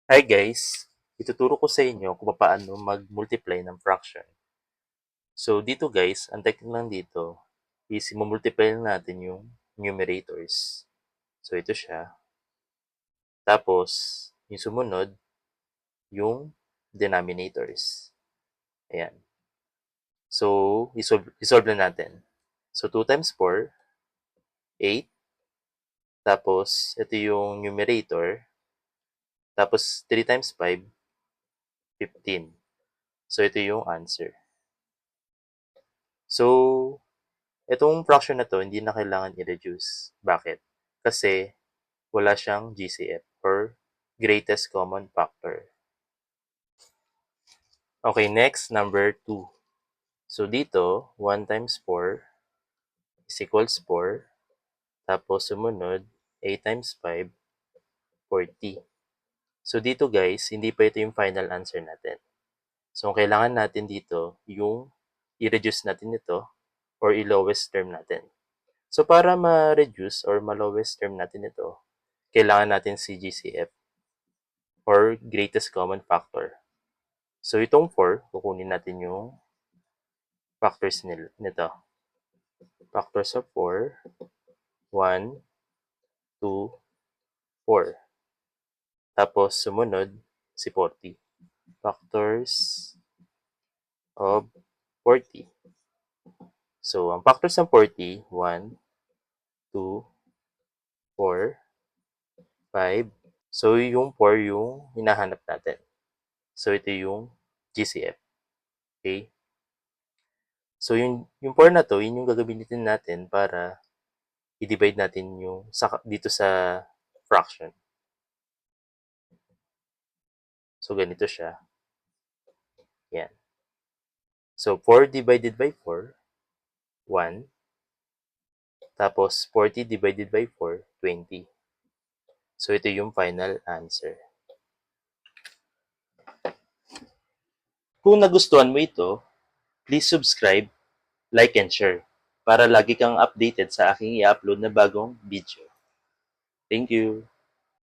Hi guys! Ituturo ko sa inyo kung paano mag-multiply ng fraction. So dito guys, ang technique lang dito is i-multiply lang natin yung numerators. So ito siya. Tapos, yung sumunod, yung denominators. Ayan. So, isolve na natin. So 2 times 4, 8. Tapos, ito yung numerator. Tapos, 3 times 5, 15. So ito yung answer. So, itong fraction na 'to hindi na kailangan i-reduce. Bakit? Kasi wala siyang GCF or greatest common factor. Okay, next, number 2. So dito, 1 times 4 is equals 4. Tapos sumunod, 8 times 5, 40. So dito guys, hindi pa ito yung final answer natin. So ang kailangan natin dito, yung i-reduce natin ito or i-lowest term natin. So para ma-reduce or ma-lowest term natin ito, kailangan natin si GCF or greatest common factor. So itong 4, kukunin natin yung factors nito. Factors of 4, 1, 2, 4. Tapos sumunod si 40. Factors of 40. So ang factors ng 40, 1, 2, 4, 5. So yung 4 yung hinahanap natin. So ito yung GCF. Okay? So yung 4 na to, yun yung gagamitin natin para i-divide natin yung dito sa fraction. So ganito siya. Yan. So 4 divided by 4, 1. Tapos 40 divided by 4, 20. So ito yung final answer. Kung nagustuhan mo ito, please subscribe, like, and share para lagi kang updated sa aking i-upload na bagong video. Thank you!